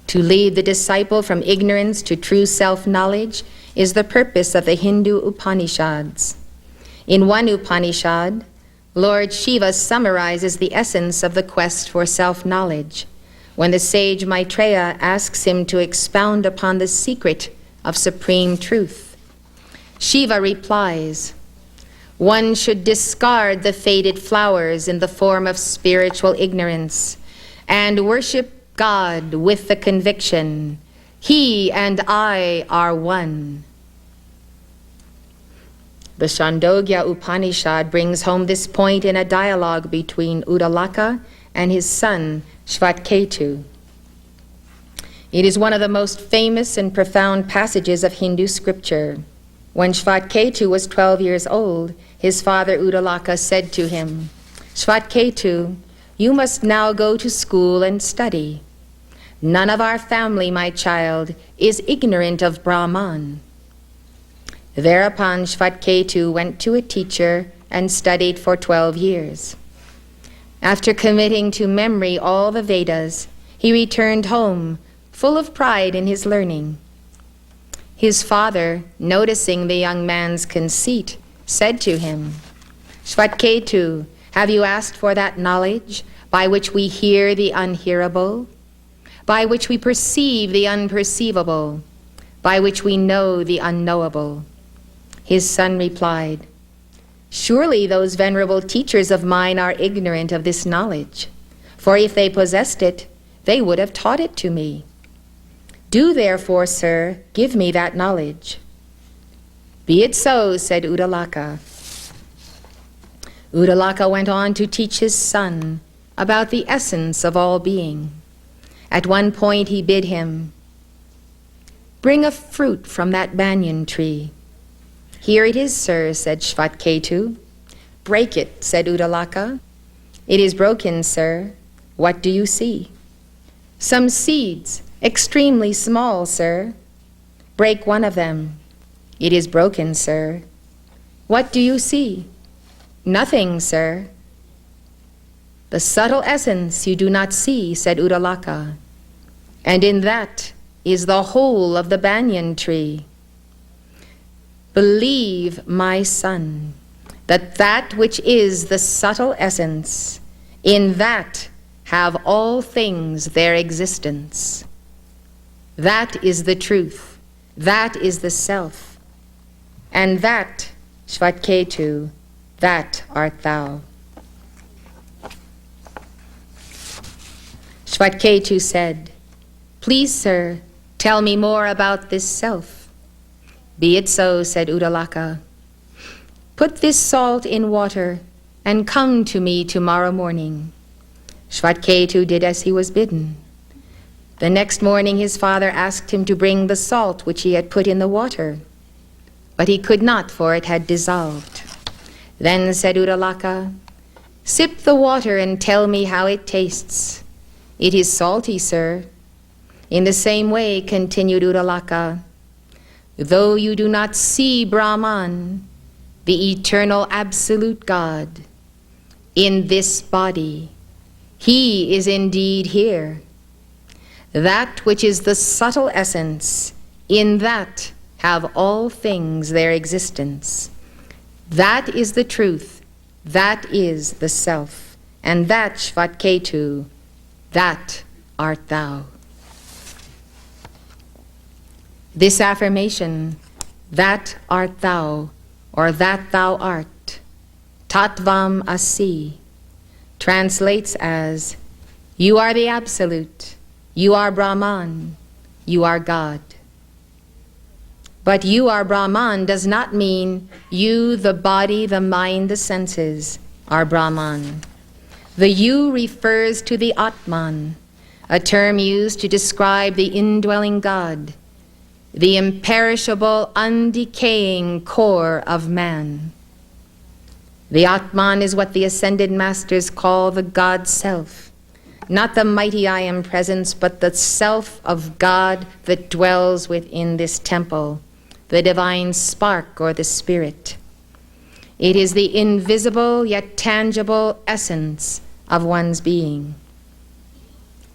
To lead the disciple from ignorance to true self-knowledge is the purpose of the Hindu Upanishads. In one Upanishad, Lord Shiva summarizes the essence of the quest for self-knowledge when the sage Maitreya asks him to expound upon the secret of supreme truth. Shiva replies, "One should discard the faded flowers in the form of spiritual ignorance and worship God with the conviction, He and I are one." The Chandogya Upanishad brings home this point in a dialogue between Udalaka and his son Shvatketu. It is one of the most famous and profound passages of Hindu scripture. When Shvatketu was 12 years old, his father Udalaka said to him, "Shvatketu, you must now go to school and study. None of our family, my child, is ignorant of Brahman." Thereupon Shvatketu went to a teacher and studied for 12 years. After committing to memory all the Vedas, he returned home, full of pride in his learning. His father, noticing the young man's conceit, said to him, "Shvatketu, have you asked for that knowledge by which we hear the unhearable, by which we perceive the unperceivable, by which we know the unknowable?" His son replied, "Surely those venerable teachers of mine are ignorant of this knowledge, for if they possessed it, they would have taught it to me. Do therefore, sir, give me that knowledge." "Be it so," said Udalaka. Udalaka went on to teach his son about the essence of all being. At one point he bid him, "Bring a fruit from that banyan tree." "Here it is, sir," said Shvatketu. "Break it," said Udalaka. "It is broken, sir. What do you see?" "Some seeds, extremely small, sir." "Break one of them." "It is broken, sir." "What do you see?" "Nothing, sir." "The subtle essence you do not see," said Udalaka, "and in that is the whole of the banyan tree. Believe, my son, that that which is the subtle essence, in that have all things their existence. That is the truth, that is the self, and that, Shvatketu, that art thou." Shvatketu said, "Please, sir, tell me more about this self." "Be it so," said Udalaka. "Put this salt in water and come to me tomorrow morning." Shvatketu did as he was bidden. The next morning his father asked him to bring the salt which he had put in the water, but he could not, for it had dissolved. Then said Udalaka, "Sip the water and tell me how it tastes." "It is salty, sir." "In the same way," continued Udalaka, "though you do not see Brahman, the eternal absolute God, in this body, He is indeed here. That which is the subtle essence, in that have all things their existence. That is the truth, that is the self, and that, Shvatketu, that art thou." This affirmation, "that art thou," or "that thou art," Tattvam Asi, translates as, "You are the Absolute, you are Brahman, you are God." But "you are Brahman" does not mean you, the body, the mind, the senses, are Brahman. The "you" refers to the Atman, a term used to describe the indwelling God, the imperishable, undecaying core of man. The Atman is what the Ascended Masters call the God Self, not the mighty I Am Presence, but the Self of God that dwells within this temple, the divine spark or the Spirit. It is the invisible yet tangible essence of one's being.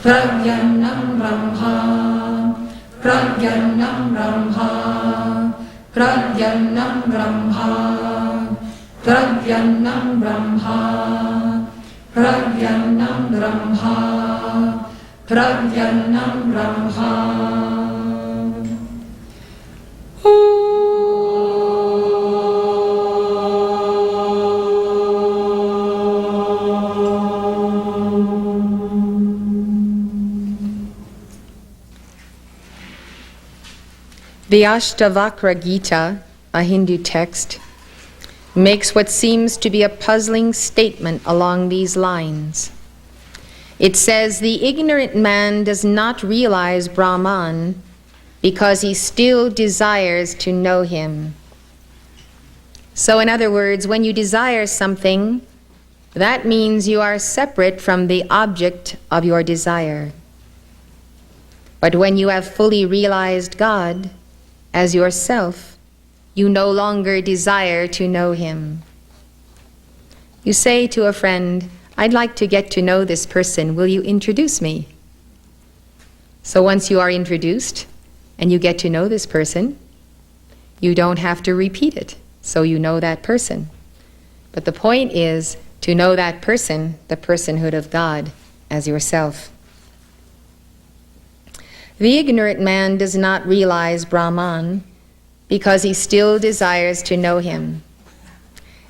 Pragyannam Brahma, Pragyannam Brahma, Pragyannam Brahma, Pragyannam Brahma, Pragyannam Brahma, Pragyannam Brahma. The Ashtavakra Gita, a Hindu text, makes what seems to be a puzzling statement along these lines. It says, the ignorant man does not realize Brahman because he still desires to know him. So in other words, when you desire something, that means you are separate from the object of your desire. But when you have fully realized God as yourself, you no longer desire to know him. You say to a friend, I'd like to get to know this person. Will you introduce me? So once you are introduced and you get to know this person, you don't have to repeat it, so you know that person. But the point is to know that person, the personhood of God, as yourself. The ignorant man does not realize Brahman because he still desires to know him.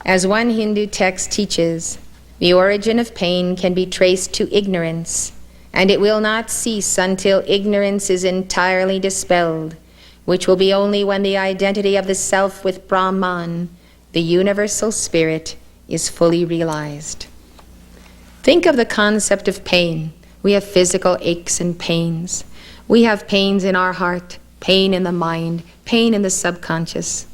As one Hindu text teaches, the origin of pain can be traced to ignorance, and it will not cease until ignorance is entirely dispelled, which will be only when the identity of the self with Brahman, the universal spirit, is fully realized. Think of the concept of pain. We have physical aches and pains. We have pains in our heart, pain in the mind, pain in the subconscious.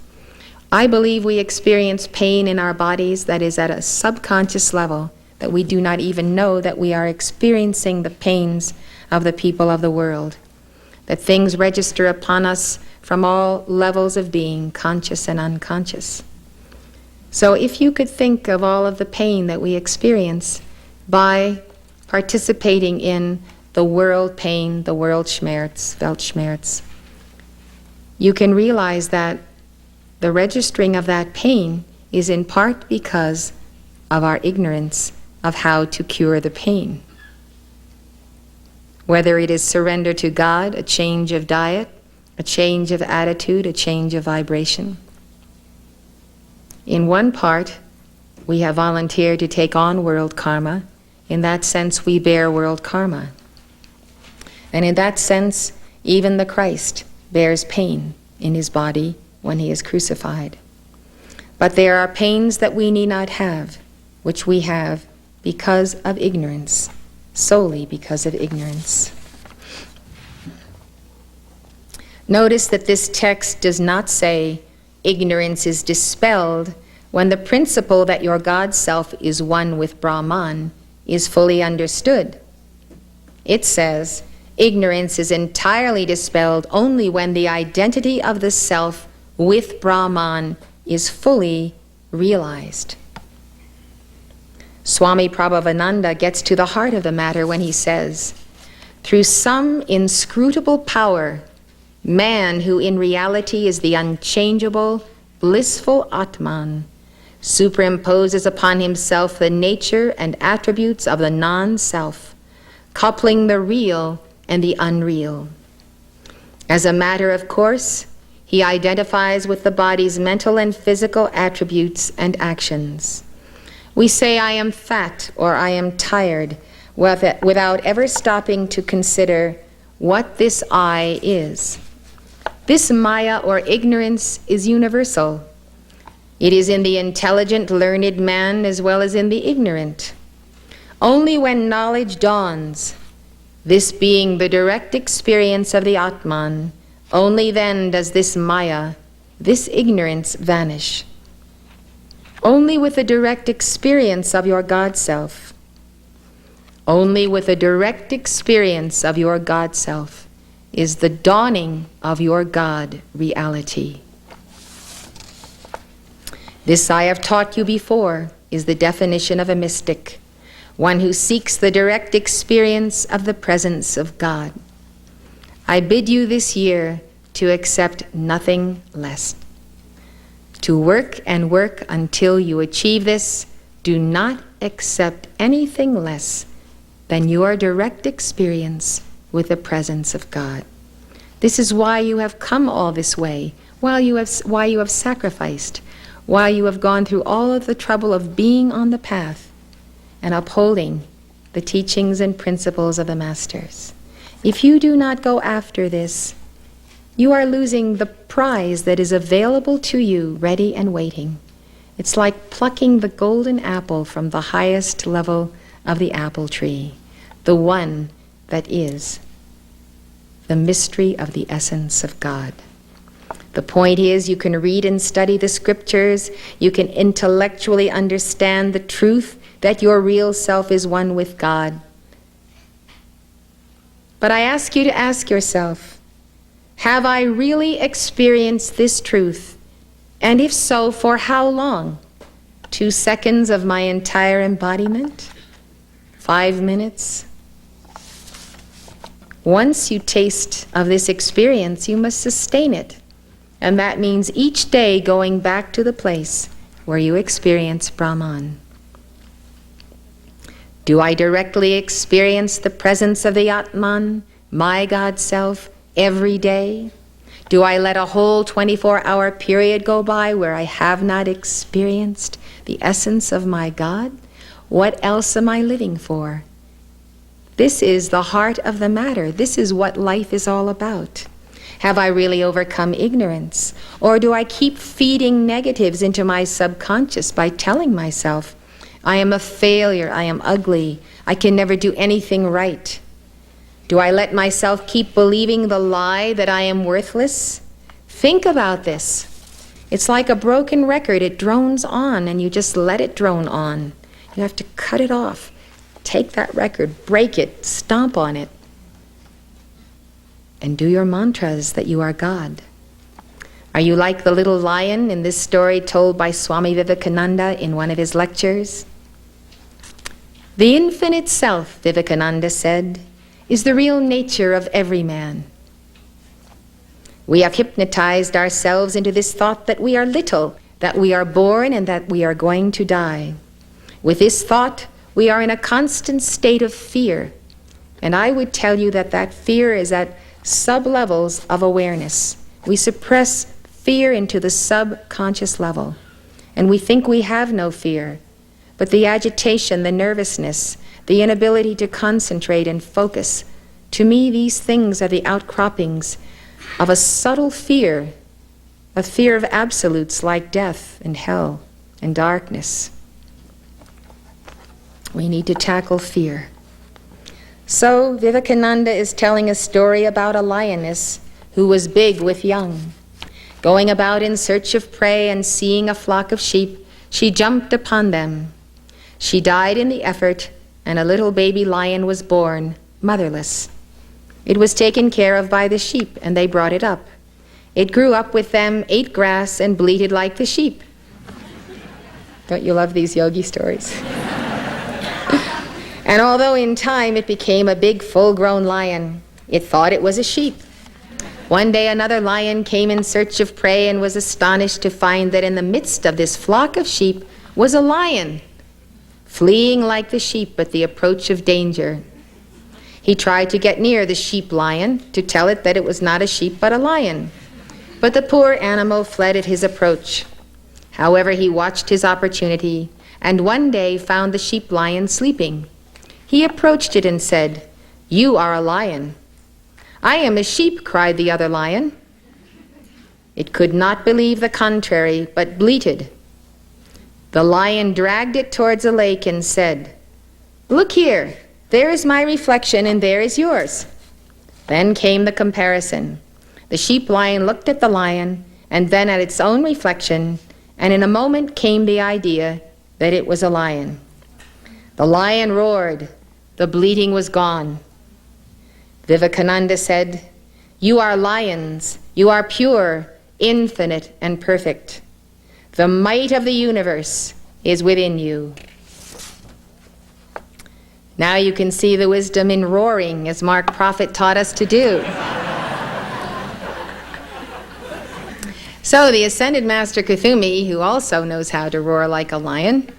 I believe we experience pain in our bodies that is at a subconscious level, that we do not even know that we are experiencing the pains of the people of the world, that things register upon us from all levels of being, conscious and unconscious. So if you could think of all of the pain that we experience by participating in the world pain, the world schmerz, Weltschmerz, you can realize that the registering of that pain is in part because of our ignorance of how to cure the pain. Whether it is surrender to God, a change of diet, a change of attitude, a change of vibration. In one part, we have volunteered to take on world karma. In that sense, we bear world karma. And in that sense, even the Christ bears pain in his body when he is crucified. But there are pains that we need not have, which we have because of ignorance, solely because of ignorance. Notice that this text does not say ignorance is dispelled when the principle that your God self is one with Brahman is fully understood. It says ignorance is entirely dispelled only when the identity of the self with Brahman is fully realized. Swami Prabhavananda gets to the heart of the matter when he says, through some inscrutable power, man, who in reality is the unchangeable, blissful Atman, superimposes upon himself the nature and attributes of the non-self, coupling the real and the unreal. As a matter of course, he identifies with the body's mental and physical attributes and actions. We say, I am fat or I am tired, without ever stopping to consider what this I is. This Maya or ignorance is universal. It is in the intelligent, learned man as well as in the ignorant. Only when knowledge dawns, this being the direct experience of the Atman, only then does this Maya, this ignorance, vanish. Only with the direct experience of your God self, only with the direct experience of your God self is the dawning of your God reality. This I have taught you before is the definition of a mystic. one who seeks the direct experience of the presence of God. I bid you this year to accept nothing less. To work and work until you achieve this. Do not accept anything less than your direct experience with the presence of God. This is why you have come all this way, why you have sacrificed, why you have gone through all of the trouble of being on the path and upholding the teachings and principles of the Masters. If you do not go after this, you are losing the prize that is available to you, ready and waiting. It's like plucking the golden apple from the highest level of the apple tree, the one that is the mystery of the essence of God. The point is, you can read and study the scriptures, you can intellectually understand the truth that your real self is one with God. But I ask you to ask yourself, have I really experienced this truth? And if so, for how long? 2 seconds of my entire embodiment? 5 minutes? Once you taste of this experience, you must sustain it. And that means each day going back to the place where you experience Brahman. Do I directly experience the presence of the Atman, my God Self, every day? Do I let a whole 24-hour period go by where I have not experienced the essence of my God? What else am I living for? This is the heart of the matter. This is what life is all about. Have I really overcome ignorance? Or do I keep feeding negatives into my subconscious by telling myself, I am a failure, I am ugly, I can never do anything right? Do I let myself keep believing the lie that I am worthless? Think about this. It's like a broken record. It drones on, and you just let it drone on. You have to cut it off. Take that record, break it, stomp on it, and do your mantras that you are God. Are you like the little lion in this story told by Swami Vivekananda in one of his lectures? The infinite self, Vivekananda said, is the real nature of every man. We have hypnotized ourselves into this thought that we are little, that we are born, and that we are going to die. With this thought, we are in a constant state of fear. And I would tell you that that fear is at sub-levels of awareness. We suppress fear into the subconscious level. And we think we have no fear. But the agitation, the nervousness, the inability to concentrate and focus, to me these things are the outcroppings of a subtle fear, a fear of absolutes like death and hell and darkness. We need to tackle fear. So Vivekananda is telling a story about a lioness who was big with young. Going about in search of prey and seeing a flock of sheep, she jumped upon them. She died in the effort, and a little baby lion was born, motherless. It was taken care of by the sheep, and they brought it up. It grew up with them, ate grass, and bleated like the sheep. Don't you love these yogi stories? And although in time it became a big full-grown lion, it thought it was a sheep. One day another lion came in search of prey and was astonished to find that in the midst of this flock of sheep was a lion, fleeing like the sheep at the approach of danger. He tried to get near the sheep lion to tell it that it was not a sheep but a lion. But the poor animal fled at his approach. However, he watched his opportunity and one day found the sheep lion sleeping. He approached it and said, "You are a lion." "I am a sheep," cried the other lion. It could not believe the contrary, but bleated. The lion dragged it towards a lake and said, "Look here, there is my reflection and there is yours." Then came the comparison. The sheep lion looked at the lion and then at its own reflection, and in a moment came the idea that it was a lion. The lion roared. The bleating was gone. Vivekananda said, "You are lions. You are pure, infinite, and perfect. The might of the universe is within you." Now you can see the wisdom in roaring, as Mark Prophet taught us to do. So the Ascended Master Kuthumi, who also knows how to roar like a lion,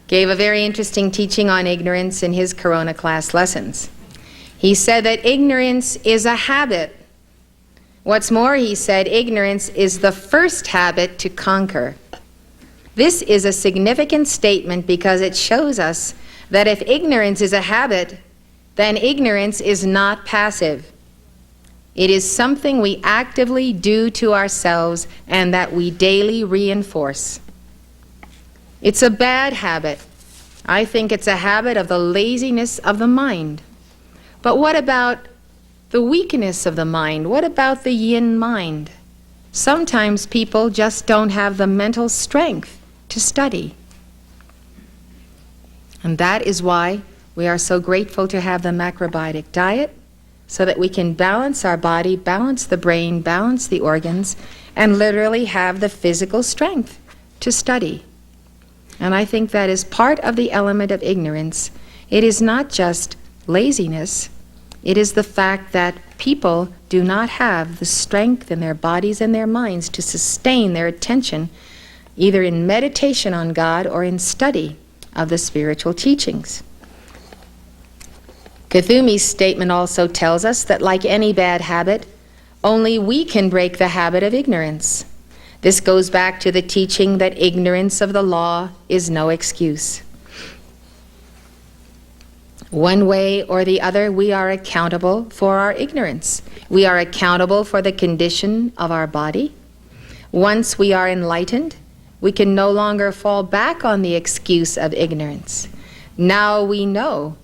gave a very interesting teaching on ignorance in his Corona class lessons. He said that ignorance is a habit. What's more, he said, ignorance is the first habit to conquer. This is a significant statement because it shows us that if ignorance is a habit, then ignorance is not passive. It is something we actively do to ourselves and that we daily reinforce. It's a bad habit. I think it's a habit of the laziness of the mind. But what about the weakness of the mind? What about the yin mind? Sometimes people just don't have the mental strength to study. And that is why we are so grateful to have the macrobiotic diet, so that we can balance our body, balance the brain, balance the organs, and literally have the physical strength to study. And I think that is part of the element of ignorance. It is not just laziness. It is the fact that people do not have the strength in their bodies and their minds to sustain their attention, either in meditation on God or in study of the spiritual teachings. Kuthumi's statement also tells us that, like any bad habit, only we can break the habit of ignorance. This goes back to the teaching that ignorance of the law is no excuse. One way or the other, we are accountable for our ignorance. We are accountable for the condition of our body. Once we are enlightened, we can no longer fall back on the excuse of ignorance. Now we know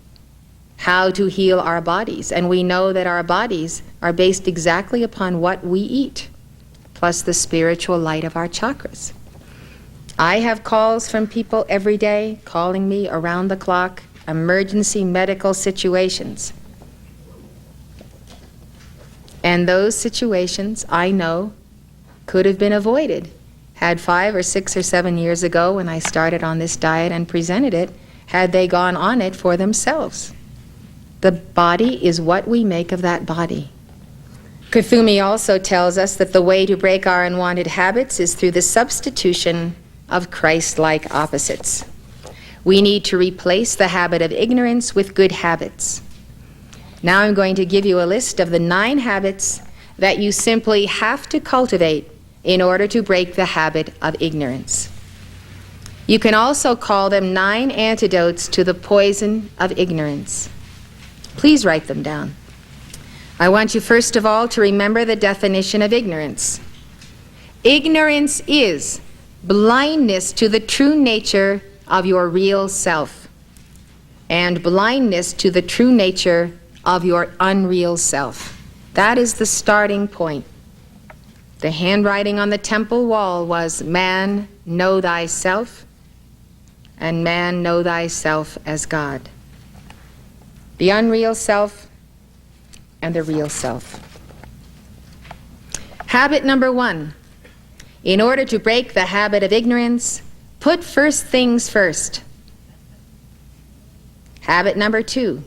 how to heal our bodies, and we know that our bodies are based exactly upon what we eat, plus the spiritual light of our chakras. I have calls from people every day calling me around the clock, emergency medical situations. And those situations, I know, could have been avoided had 5 or 6 or 7 years ago, when I started on this diet and presented it, had they gone on it for themselves. The body is what we make of that body. Kuthumi also tells us that the way to break our unwanted habits is through the substitution of Christ-like opposites. We need to replace the habit of ignorance with good habits. Now I'm going to give you a list of the 9 habits that you simply have to cultivate in order to break the habit of ignorance. You can also call them 9 antidotes to the poison of ignorance. Please write them down. I want you first of all to remember the definition of ignorance. Ignorance is blindness to the true nature of your real self, and blindness to the true nature of your unreal self. That is the starting point. The handwriting on the temple wall was, "Man, know thyself, and man, know thyself as God." The unreal self and the real self. Habit number 1. In order to break the habit of ignorance, put first things first. Habit number 2.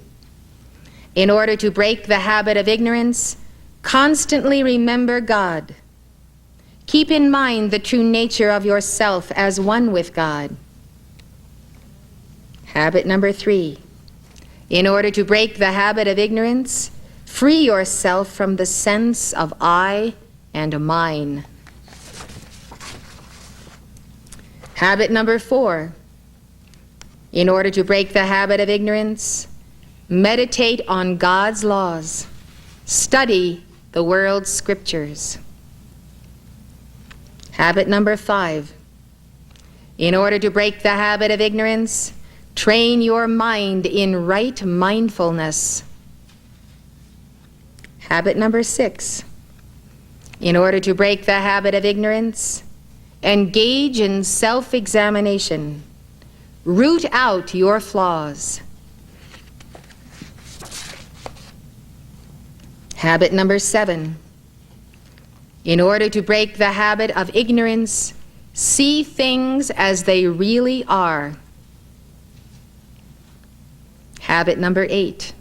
In order to break the habit of ignorance, constantly remember God. Keep in mind the true nature of yourself as one with God. Habit number 3. In order to break the habit of ignorance, free yourself from the sense of I and mine. Habit number 4. In order to break the habit of ignorance, meditate on God's laws. Study the world's scriptures. Habit number 5. In order to break the habit of ignorance, train your mind in right mindfulness. Habit number 6. In order to break the habit of ignorance, engage in self-examination. Root out your flaws. Habit number 7. In order to break the habit of ignorance, see things as they really are. Habit number 8.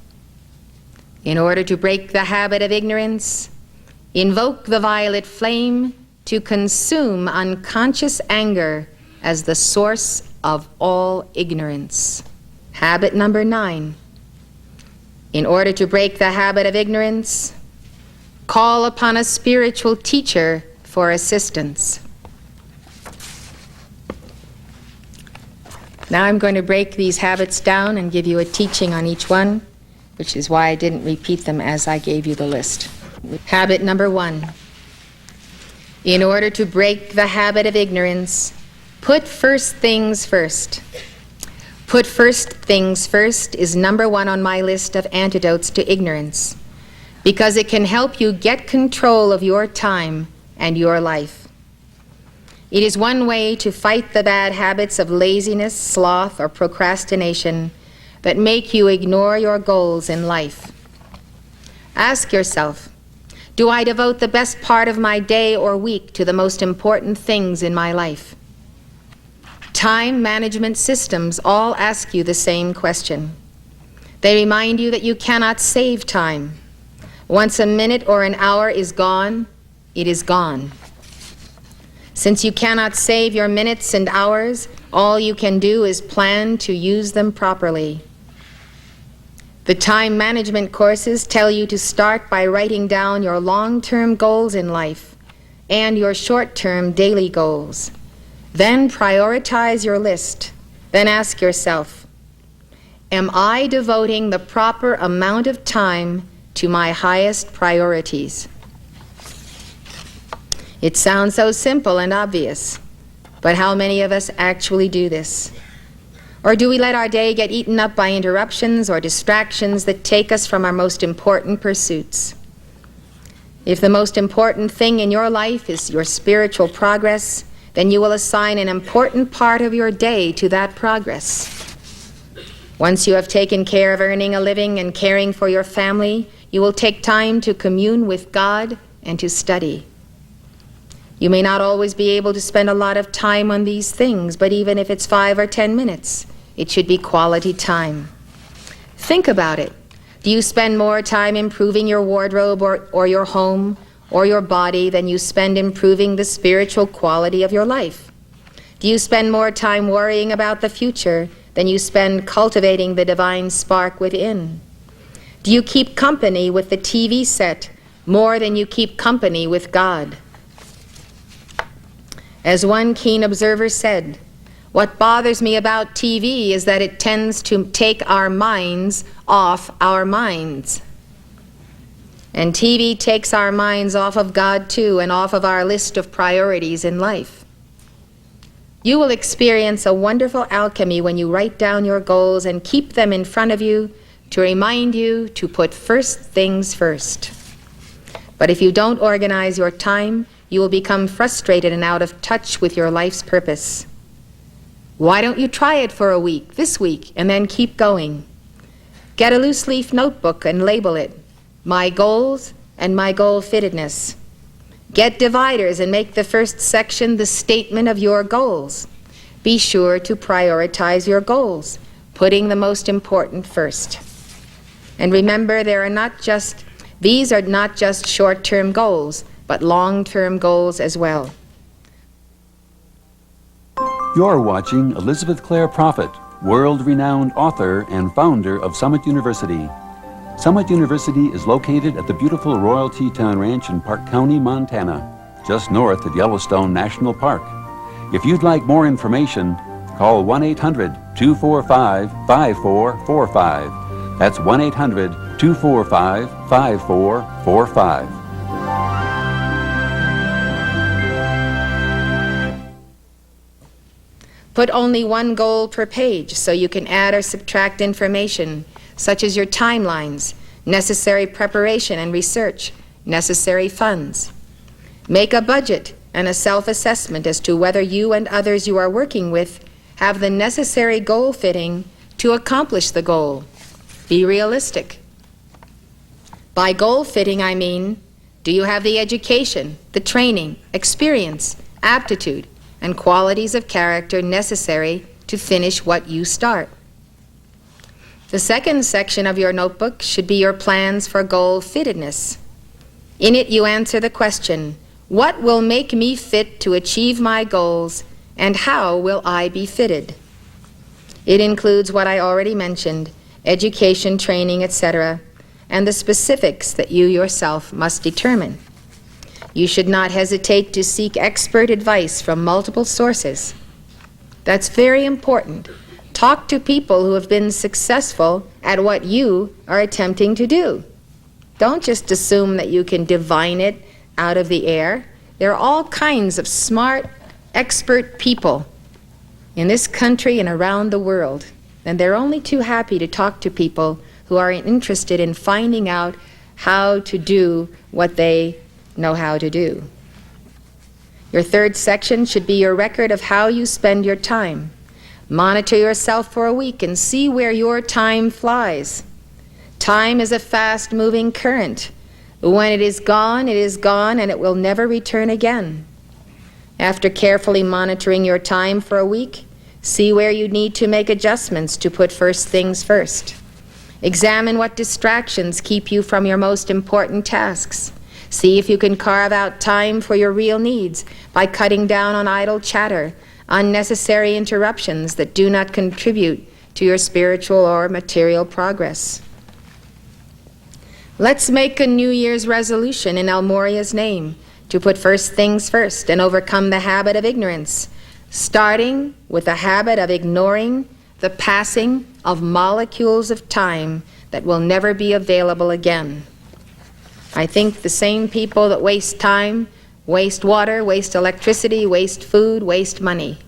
In order to break the habit of ignorance, invoke the violet flame to consume unconscious anger as the source of all ignorance. Habit number 9. In order to break the habit of ignorance, call upon a spiritual teacher for assistance. Now I'm going to break these habits down and give you a teaching on each one, which is why I didn't repeat them as I gave you the list. Habit number 1. In order to break the habit of ignorance, put first things first. Put first things first is number 1 on my list of antidotes to ignorance, because it can help you get control of your time and your life. It is one way to fight the bad habits of laziness, sloth, or procrastination that make you ignore your goals in life. Ask yourself, do I devote the best part of my day or week to the most important things in my life? Time management systems all ask you the same question. They remind you that you cannot save time. Once a minute or an hour is gone, it is gone. Since you cannot save your minutes and hours, all you can do is plan to use them properly. The time management courses tell you to start by writing down your long-term goals in life and your short-term daily goals. Then prioritize your list. Then ask yourself, am I devoting the proper amount of time to my highest priorities? It sounds so simple and obvious, but how many of us actually do this? Or do we let our day get eaten up by interruptions or distractions that take us from our most important pursuits? If the most important thing in your life is your spiritual progress, then you will assign an important part of your day to that progress. Once you have taken care of earning a living and caring for your family, you will take time to commune with God and to study. You may not always be able to spend a lot of time on these things, but even if it's 5 or 10 minutes, it should be quality time. Think about it. Do you spend more time improving your wardrobe or your home or your body than you spend improving the spiritual quality of your life? Do you spend more time worrying about the future than you spend cultivating the divine spark within? Do you keep company with the TV set more than you keep company with God? As one keen observer said, what bothers me about TV is that it tends to take our minds off our minds. And TV takes our minds off of God too, and off of our list of priorities in life. You will experience a wonderful alchemy when you write down your goals and keep them in front of you to remind you to put first things first. But if you don't organize your time, you will become frustrated and out of touch with your life's purpose. Why don't you try it for a week, this week, and then keep going? Get a loose leaf notebook and label it, My Goals and My Goal-Fittedness. Get dividers and make the first section the statement of your goals. Be sure to prioritize your goals, putting the most important first. And remember, these are not just short-term goals, but long-term goals as well. You're watching Elizabeth Clare Prophet, world-renowned author and founder of Summit University. Summit University is located at the beautiful Royal Teton Ranch in Park County, Montana, just north of Yellowstone National Park. If you'd like more information, call 1-800-245-5445. That's 1-800-245-5445. Put only one goal per page so you can add or subtract information, such as your timelines, necessary preparation and research, necessary funds. Make a budget and a self-assessment as to whether you and others you are working with have the necessary goal fitting to accomplish the goal. Be realistic. By goal fitting, I mean, do you have the education, the training, experience, aptitude, and qualities of character necessary to finish what you start? The second section of your notebook should be your plans for goal fittedness. In it, you answer the question, what will make me fit to achieve my goals, and how will I be fitted? It includes what I already mentioned, education, training, etc., and the specifics that you yourself must determine. You should not hesitate to seek expert advice from multiple sources. That's very important. Talk to people who have been successful at what you are attempting to do. Don't just assume that you can divine it out of the air. There are all kinds of smart, expert people in this country and around the world, and they're only too happy to talk to people who are interested in finding out how to do what they know how to do. Your third section should be your record of how you spend your time. Monitor yourself for a week and see where your time flies. Time is a fast-moving current. When it is gone, and it will never return again. After carefully monitoring your time for a week, see where you need to make adjustments to put first things first. Examine what distractions keep you from your most important tasks. See if you can carve out time for your real needs by cutting down on idle chatter, unnecessary interruptions that do not contribute to your spiritual or material progress. Let's make a New Year's resolution in El Moriah's name to put first things first and overcome the habit of ignorance, starting with the habit of ignoring the passing of molecules of time that will never be available again. I think the same people that waste time, waste water, waste electricity, waste food, waste money.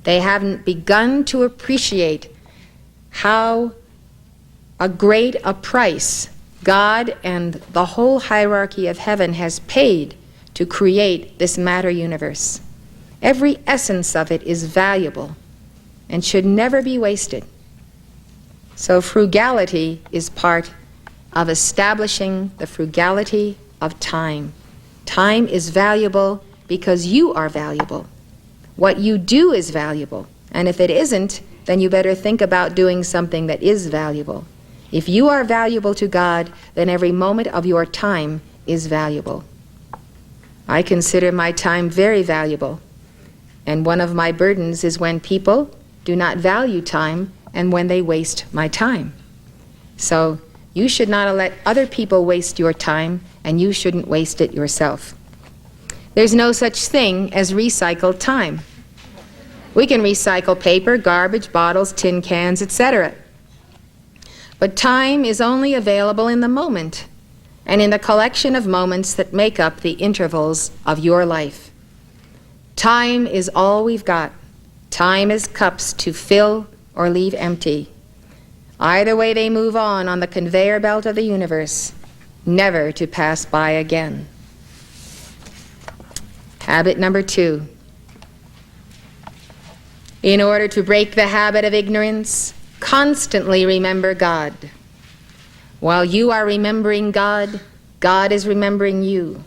They haven't begun to appreciate how great a price God and the whole hierarchy of heaven has paid to create this matter universe. Every essence of it is valuable and should never be wasted. So frugality is part of establishing the frugality of time. Time is valuable because you are valuable. What you do is valuable, and if it isn't, then you better think about doing something that is valuable. If you are valuable to God, then every moment of your time is valuable. I consider my time very valuable, and one of my burdens is when people do not value time and when they waste my time. So you should not let other people waste your time, and you shouldn't waste it yourself. There's no such thing as recycled time. We can recycle paper, garbage, bottles, tin cans, etc. But time is only available in the moment and in the collection of moments that make up the intervals of your life. Time is all we've got. Time is cups to fill or leave empty. Either way they move on the conveyor belt of the universe, never to pass by again. Habit number 2. In order to break the habit of ignorance, constantly remember God. While you are remembering God, God is remembering you.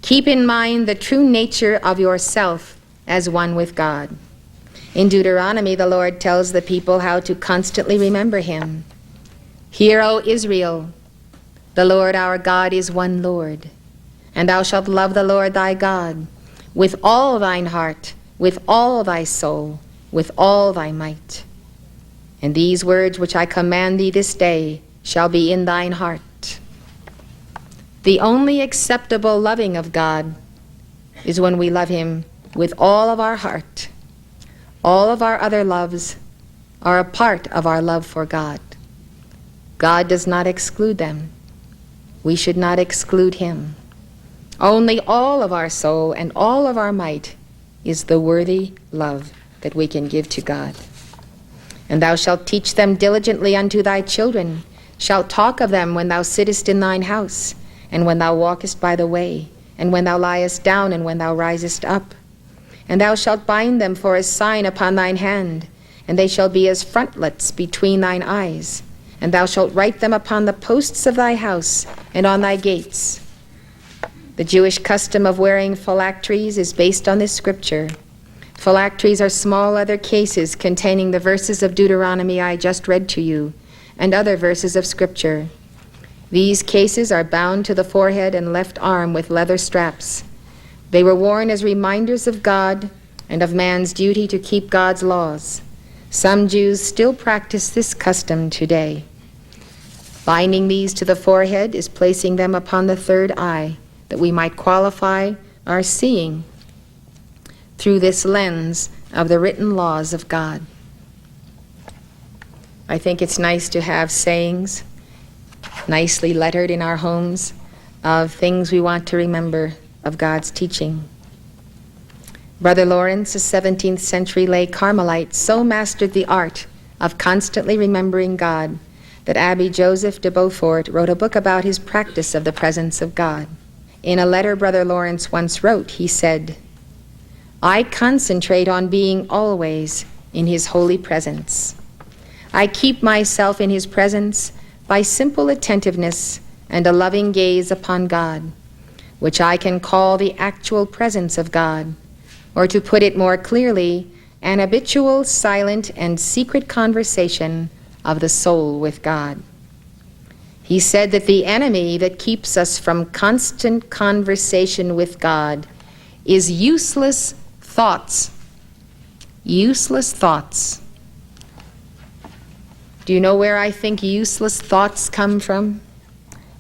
Keep in mind the true nature of yourself as one with God. In Deuteronomy, the Lord tells the people how to constantly remember Him. Hear, O Israel, the Lord our God is one Lord, and thou shalt love the Lord thy God with all thine heart, with all thy soul, with all thy might. And these words which I command thee this day shall be in thine heart. The only acceptable loving of God is when we love Him with all of our heart. All of our other loves are a part of our love for God. God does not exclude them. We should not exclude Him. Only all of our soul and all of our might is the worthy love that we can give to God. And thou shalt teach them diligently unto thy children, shalt talk of them when thou sittest in thine house, and when thou walkest by the way, and when thou liest down, and when thou risest up. And thou shalt bind them for a sign upon thine hand, and they shall be as frontlets between thine eyes. And thou shalt write them upon the posts of thy house and on thy gates. The Jewish custom of wearing phylacteries is based on this scripture. Phylacteries are small leather cases containing the verses of Deuteronomy I just read to you. and other verses of Scripture. These cases are bound to the forehead and left arm with leather straps. They were worn as reminders of God and of man's duty to keep God's laws. Some Jews still practice this custom today. Binding these to the forehead is placing them upon the third eye, that we might qualify our seeing through this lens of the written laws of God. I think it's nice to have sayings nicely lettered in our homes of things we want to remember of God's teaching. Brother Lawrence, a 17th century lay Carmelite, so mastered the art of constantly remembering God that Abbé Joseph de Beaufort wrote a book about his practice of the presence of God. In a letter Brother Lawrence once wrote, he said, "I concentrate on being always in his holy presence. I keep myself in his presence by simple attentiveness and a loving gaze upon God, which I can call the actual presence of God, or to put it more clearly, an habitual, silent, and secret conversation of the soul with God." He said that the enemy that keeps us from constant conversation with God is useless thoughts. Useless thoughts. Do you know where I think useless thoughts come from?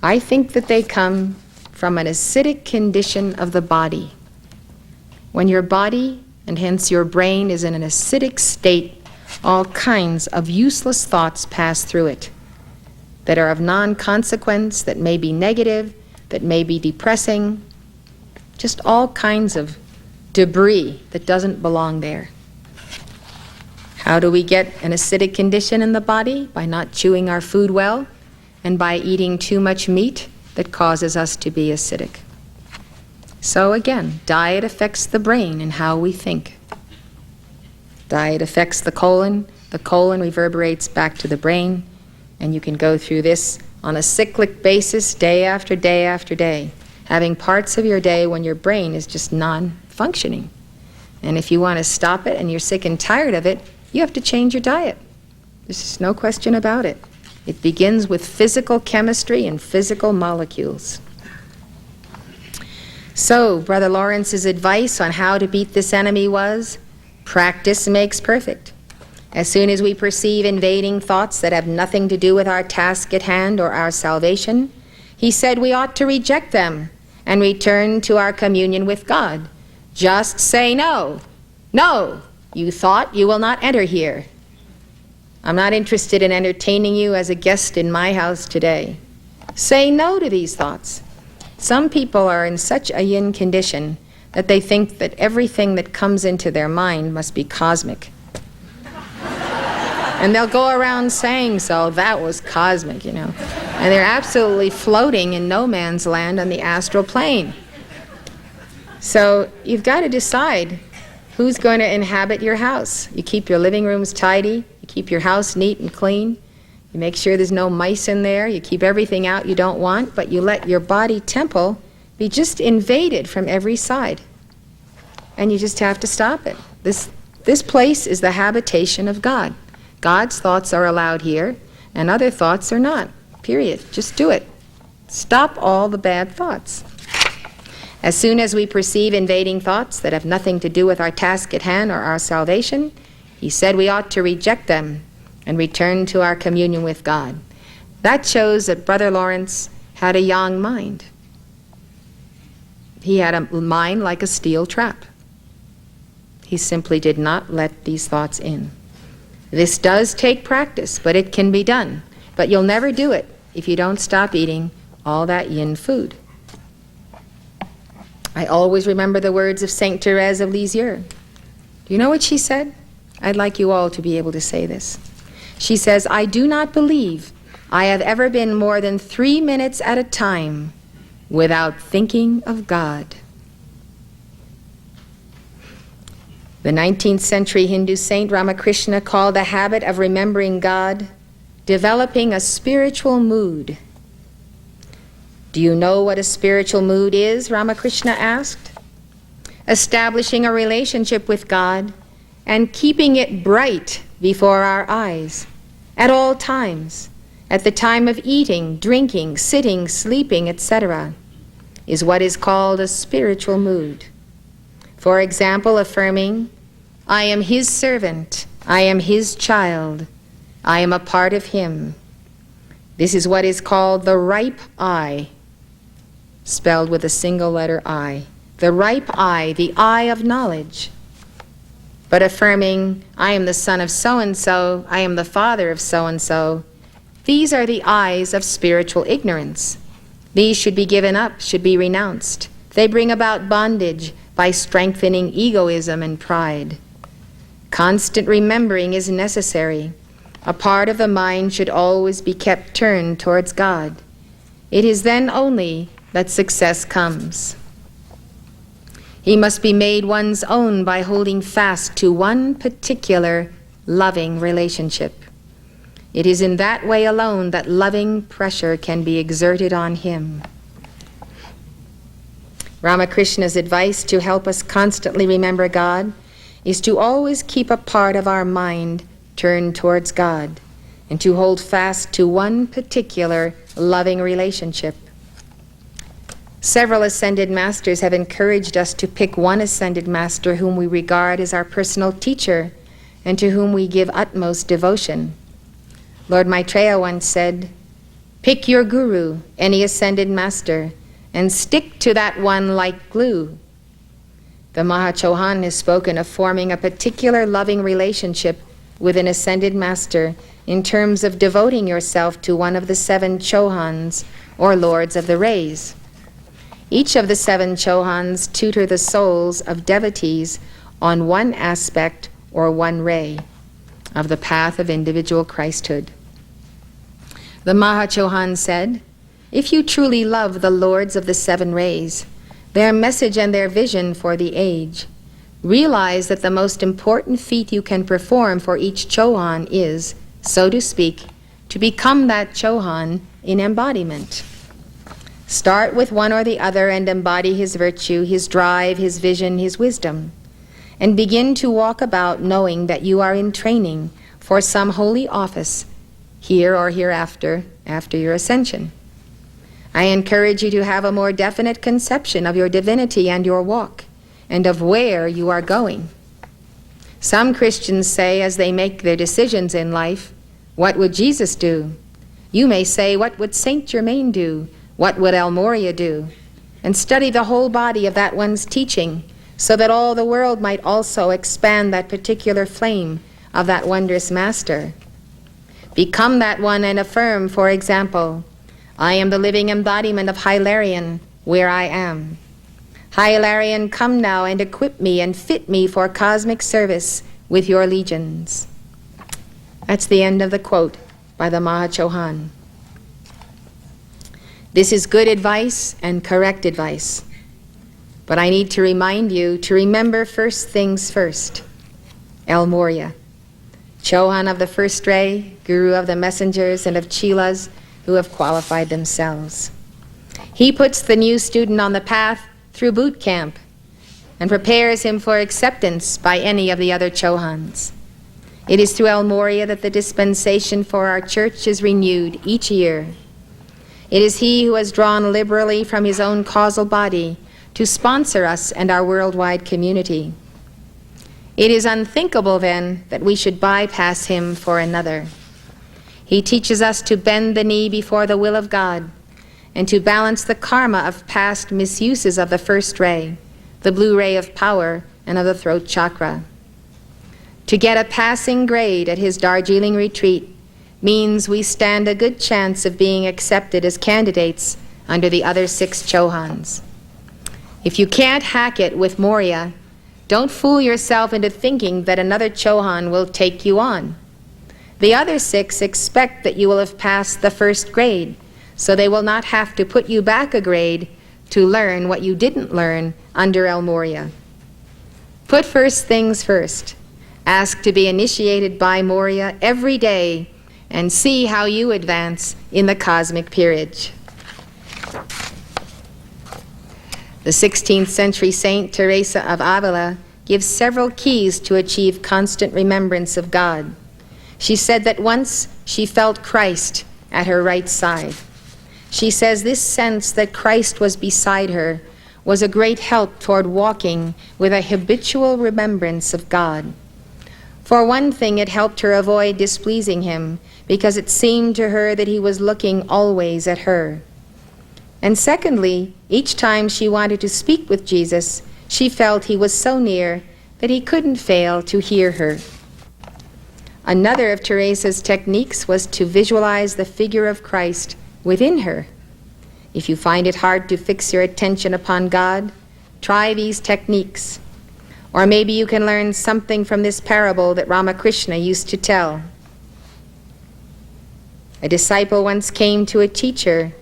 I think that they come from an acidic condition of the body. When your body, and hence your brain, is in an acidic state, all kinds of useless thoughts pass through it that are of non-consequence, that may be negative, that may be depressing, just all kinds of debris that doesn't belong there. How do we get an acidic condition in the body? By not chewing our food well and by eating too much meat that causes us to be acidic. So again, diet affects the brain and how we think. Diet affects the colon reverberates back to the brain, and you can go through this on a cyclic basis day after day after day, having parts of your day when your brain is just non-functioning. And if you want to stop it and you're sick and tired of it, you have to change your diet. There's just no question about it. It begins with physical chemistry and physical molecules. So, Brother Lawrence's advice on how to beat this enemy was, practice makes perfect. As soon as we perceive invading thoughts that have nothing to do with our task at hand or our salvation, he said we ought to reject them and return to our communion with God. Just say no. No, you thought, you will not enter here. I'm not interested in entertaining you as a guest in my house today. Say no to these thoughts. Some people are in such a yin condition that they think that everything that comes into their mind must be cosmic. And they'll go around saying so, that was cosmic, you know. And they're absolutely floating in no man's land on the astral plane. So you've got to decide who's going to inhabit your house. You keep your living rooms tidy, you keep your house neat and clean, you make sure there's no mice in there, you keep everything out you don't want, but you let your body temple be just invaded from every side. And you just have to stop it. This place is the habitation of God. God's thoughts are allowed here, and other thoughts are not. Period. Just do it. Stop all the bad thoughts. As soon as we perceive invading thoughts that have nothing to do with our task at hand or our salvation, he said we ought to reject them and return to our communion with God. That shows that Brother Lawrence had a young mind. He had a mind like a steel trap. He simply did not let these thoughts in. This does take practice, but it can be done. But you'll never do it if you don't stop eating all that yin food. I always remember the words of Saint Therese of Lisieux. Do you know what she said? I'd like you all to be able to say this. She says, "I do not believe I have ever been more than 3 minutes at a time without thinking of God." The 19th century Hindu saint Ramakrishna called the habit of remembering God developing a spiritual mood. Do you know what a spiritual mood is? Ramakrishna asked. Establishing a relationship with God and keeping it bright before our eyes at all times, at the time of eating, drinking, sitting, sleeping, etc., is what is called a spiritual mood. For example, affirming, I am his servant, I am his child, I am a part of him. This is what is called the ripe I, spelled with a single letter I. The ripe I, the eye of knowledge. But affirming, I am the son of so-and-so, I am the father of so-and-so, these are the eyes of spiritual ignorance. These should be given up, should be renounced. They bring about bondage by strengthening egoism and pride. Constant remembering is necessary. A part of the mind should always be kept turned towards God. It is then only that success comes. He must be made one's own by holding fast to one particular loving relationship. It is in that way alone that loving pressure can be exerted on him. Ramakrishna's advice to help us constantly remember God is to always keep a part of our mind turned towards God and to hold fast to one particular loving relationship. Several ascended masters have encouraged us to pick one ascended master whom we regard as our personal teacher and to whom we give utmost devotion. Lord Maitreya once said, pick your guru, any ascended master, and stick to that one like glue. The Mahachohan has spoken of forming a particular loving relationship with an ascended master in terms of devoting yourself to one of the 7 Chohans, or lords of the rays. Each of the 7 Chohans tutor the souls of devotees on one aspect or one ray of the path of individual Christhood. The Mahachohan said, if you truly love the lords of the 7 rays, their message and their vision for the age, realize that the most important feat you can perform for each Chohan is, so to speak, to become that Chohan in embodiment. Start with one or the other and embody his virtue, his drive, his vision, his wisdom, and begin to walk about knowing that you are in training for some holy office, here or hereafter, after your ascension. I encourage you to have a more definite conception of your divinity and your walk, and of where you are going. Some Christians say as they make their decisions in life, what would Jesus do? You may say, what would Saint Germain do? What would El Morya do? And study the whole body of that one's teaching, so that all the world might also expand that particular flame of that wondrous master. Become that one and affirm, for example, I am the living embodiment of Hilarion, where I am. Hilarion, come now and equip me and fit me for cosmic service with your legions. That's the end of the quote by the Mahachohan. This is good advice and correct advice. But I need to remind you to remember first things first. El Morya, Chohan of the first ray, guru of the messengers and of Chelas who have qualified themselves. He puts the new student on the path through boot camp and prepares him for acceptance by any of the other Chohans. It is through El Morya that the dispensation for our church is renewed each year. It is he who has drawn liberally from his own causal body to sponsor us and our worldwide community. It is unthinkable, then, that we should bypass him for another. He teaches us to bend the knee before the will of God and to balance the karma of past misuses of the first ray, the blue ray of power, and of the throat chakra. To get a passing grade at his Darjeeling retreat means we stand a good chance of being accepted as candidates under the other 6 Chohans. If you can't hack it with Morya, don't fool yourself into thinking that another Chohan will take you on. The other 6 expect that you will have passed the first grade, so they will not have to put you back a grade to learn what you didn't learn under El Morya. Put first things first. Ask to be initiated by Morya every day and see how you advance in the cosmic peerage. The 16th century Saint Teresa of Avila gives several keys to achieve constant remembrance of God. She said that once she felt Christ at her right side. She says this sense that Christ was beside her was a great help toward walking with a habitual remembrance of God. For one thing, it helped her avoid displeasing him, because it seemed to her that he was looking always at her. And secondly, each time she wanted to speak with Jesus, she felt he was so near that he couldn't fail to hear her. Another of Teresa's techniques was to visualize the figure of Christ within her. If you find it hard to fix your attention upon God, try these techniques. Or maybe you can learn something from this parable that Ramakrishna used to tell. A disciple once came to a teacher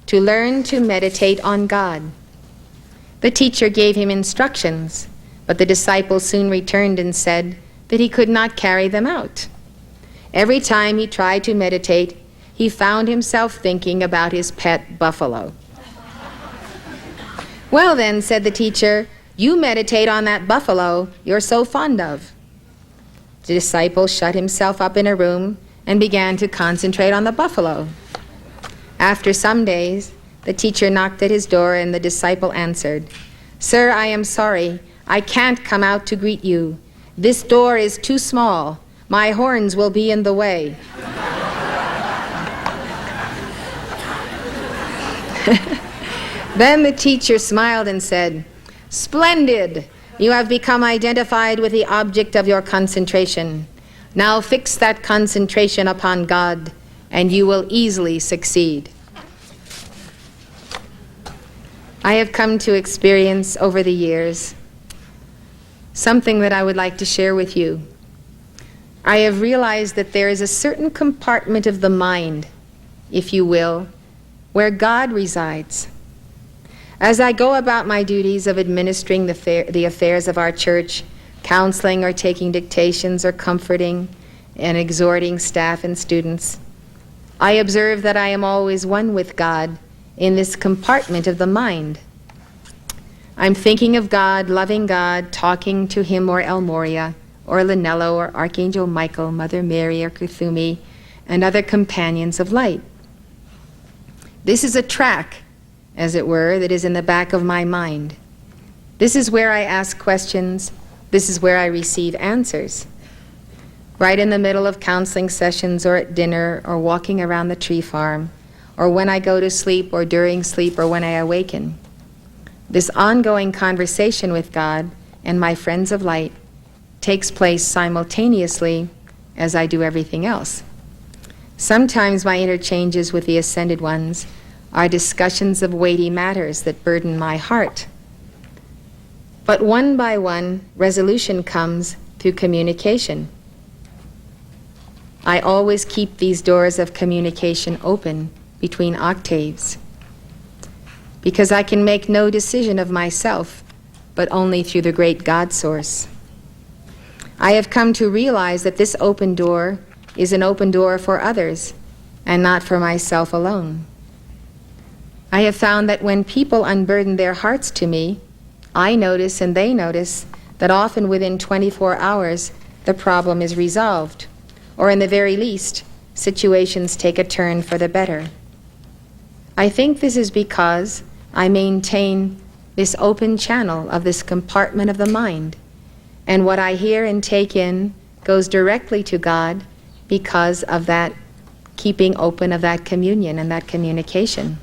to learn to meditate on God. The teacher gave him instructions, but the disciple soon returned and said that he could not carry them out. Every time he tried to meditate, he found himself thinking about his pet buffalo. "Well then," said the teacher, "you meditate on that buffalo you're so fond of." The disciple shut himself up in a room and began to concentrate on the buffalo. After some days, the teacher knocked at his door and the disciple answered, "Sir, I am sorry. I can't come out to greet you. This door is too small. My horns will be in the way." Then the teacher smiled and said, "Splendid! You have become identified with the object of your concentration. Now fix that concentration upon God, and you will easily succeed." I have come to experience over the years something that I would like to share with you. I have realized that there is a certain compartment of the mind, if you will, where God resides. As I go about my duties of administering the affairs of our church, counseling or taking dictations or comforting and exhorting staff and students, I observe that I am always one with God in this compartment of the mind. I'm thinking of God, loving God, talking to him or El Moria, or Linello, or Archangel Michael, Mother Mary, or Kuthumi, and other companions of light. This is a track, as it were, that is in the back of my mind. This is where I ask questions. This is where I receive answers. Right in the middle of counseling sessions, or at dinner, or walking around the tree farm, or when I go to sleep, or during sleep, or when I awaken. This ongoing conversation with God and my friends of light takes place simultaneously as I do everything else. Sometimes my interchanges with the Ascended Ones are discussions of weighty matters that burden my heart. But one by one, resolution comes through communication. I always keep these doors of communication open between octaves, because I can make no decision of myself, but only through the great God source. I have come to realize that this open door is an open door for others, and not for myself alone. I have found that when people unburden their hearts to me, I notice and they notice that often within 24 hours the problem is resolved, or in the very least, situations take a turn for the better. I think this is because I maintain this open channel of this compartment of the mind, and what I hear and take in goes directly to God because of that keeping open of that communion and that communication.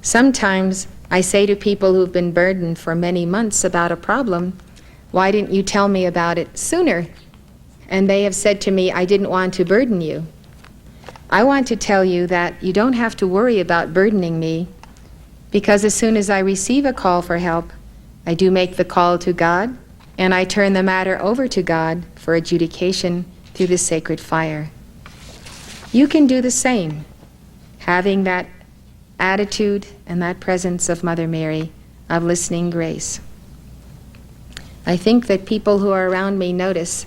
Sometimes I say to people who've been burdened for many months about a problem, "Why didn't you tell me about it sooner?" And they have said to me, "I didn't want to burden you." I want to tell you that you don't have to worry about burdening me, because as soon as I receive a call for help, I do make the call to God, and I turn the matter over to God for adjudication through the sacred fire. You can do the same, having that attitude and that presence of Mother Mary, of listening grace. I think that people who are around me notice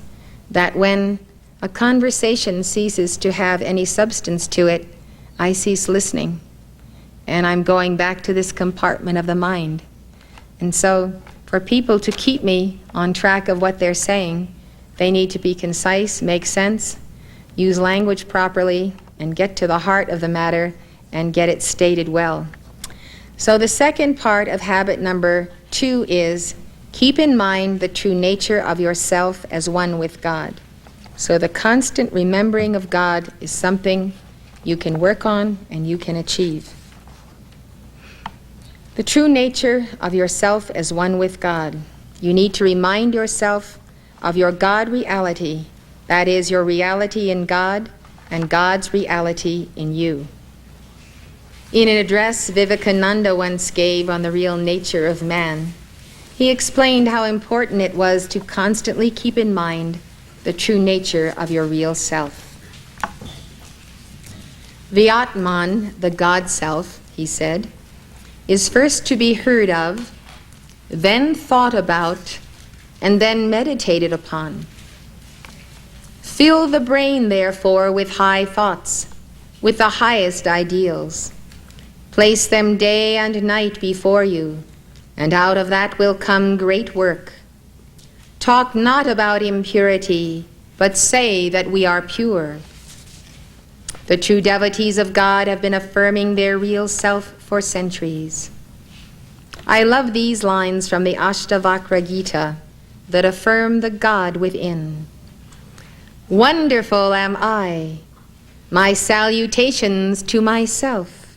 that when a conversation ceases to have any substance to it, I cease listening, and I'm going back to this compartment of the mind. And so, for people to keep me on track of what they're saying, they need to be concise, make sense, use language properly, and get to the heart of the matter and get it stated well. So the second part of habit number 2 is keep in mind the true nature of yourself as one with God. So the constant remembering of God is something you can work on and you can achieve. The true nature of yourself as one with God. You need to remind yourself of your God reality, that is, your reality in God and God's reality in you. In an address Vivekananda once gave on the real nature of man, he explained how important it was to constantly keep in mind the true nature of your real self. The Atman, the God self, he said, is first to be heard of, then thought about, and then meditated upon. Fill the brain, therefore, with high thoughts, with the highest ideals. Place them day and night before you, and out of that will come great work. Talk not about impurity, but say that we are pure. The true devotees of God have been affirming their real self for centuries. I love these lines from the Ashtavakra Gita that affirm the God within. Wonderful am I, my salutations to myself.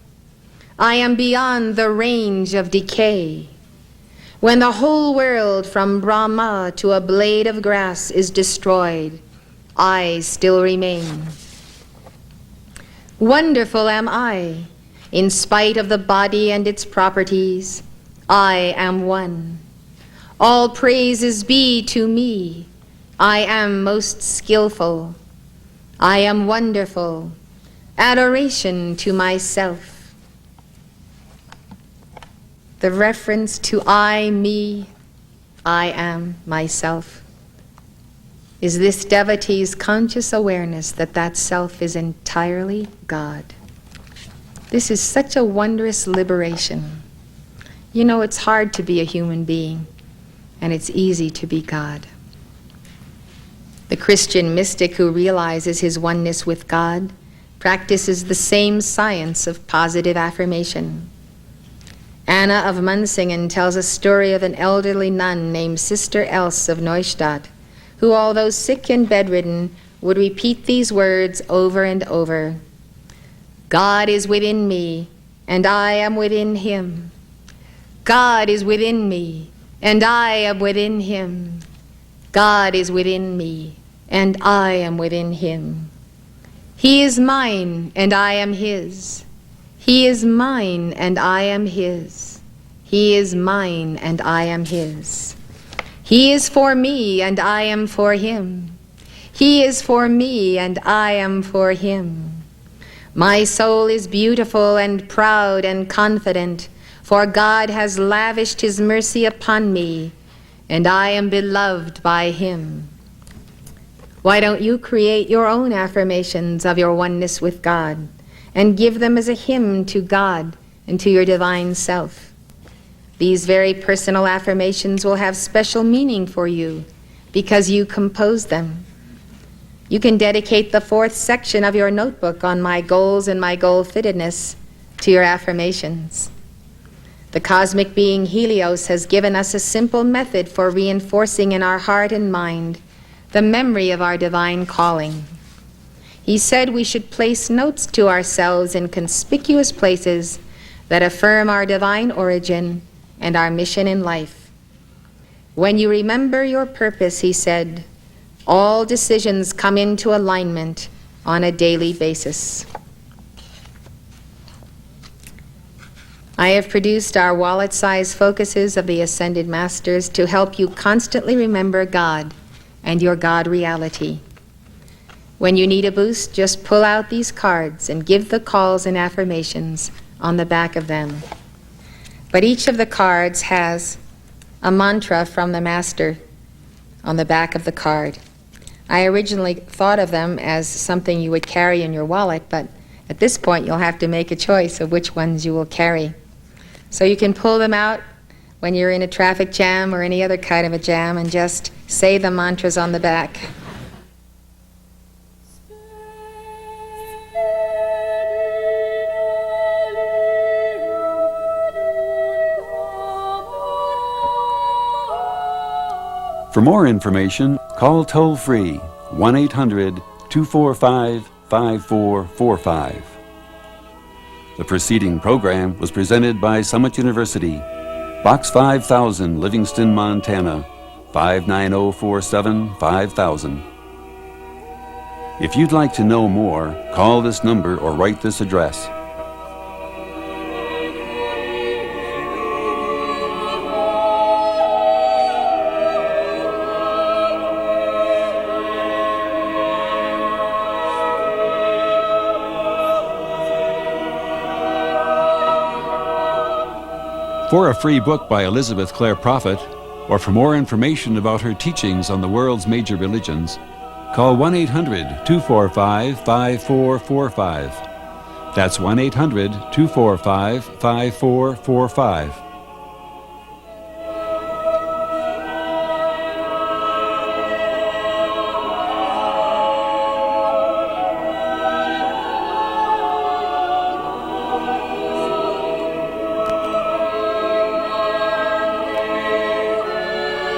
I am beyond the range of decay. When the whole world from Brahma to a blade of grass is destroyed, I still remain. Wonderful am I, in spite of the body and its properties, I am one. All praises be to me, I am most skillful. I am wonderful, adoration to myself. The reference to I, me, I am, myself, is this devotee's conscious awareness that that self is entirely God. This is such a wondrous liberation. You know, it's hard to be a human being, and it's easy to be God. The Christian mystic who realizes his oneness with God practices the same science of positive affirmation. Anna of Munsingen tells a story of an elderly nun named Sister Else of Neustadt, who, although sick and bedridden, would repeat these words over and over. God is within me, and I am within him. God is within me, and I am within him. God is within me, and I am within him. He is mine, and I am his. He is mine, and I am his. He is mine, and I am his. He is for me, and I am for him. He is for me, and I am for him. My soul is beautiful and proud and confident, for God has lavished his mercy upon me, and I am beloved by him. Why don't you create your own affirmations of your oneness with God and give them as a hymn to God and to your divine self? These very personal affirmations will have special meaning for you because you composed them. You can dedicate the 4th section of your notebook on my goals and my goal-fittedness to your affirmations. The cosmic being Helios has given us a simple method for reinforcing in our heart and mind the memory of our divine calling. He said we should place notes to ourselves in conspicuous places that affirm our divine origin and our mission in life. When you remember your purpose, he said, all decisions come into alignment on a daily basis. I have produced our wallet-size focuses of the Ascended Masters to help you constantly remember God and your God reality. When you need a boost, just pull out these cards and give the calls and affirmations on the back of them. But each of the cards has a mantra from the Master on the back of the card. I originally thought of them as something you would carry in your wallet, but at this point you'll have to make a choice of which ones you will carry. So you can pull them out when you're in a traffic jam or any other kind of a jam and just say the mantras on the back. For more information, call toll-free 1-800-245-5445. The preceding program was presented by Summit University, Box 5000, Livingston, Montana, 59047 5000. If you'd like to know more, call this number or write this address. For a free book by Elizabeth Clare Prophet, or for more information about her teachings on the world's major religions, call 1-800-245-5445. That's 1-800-245-5445.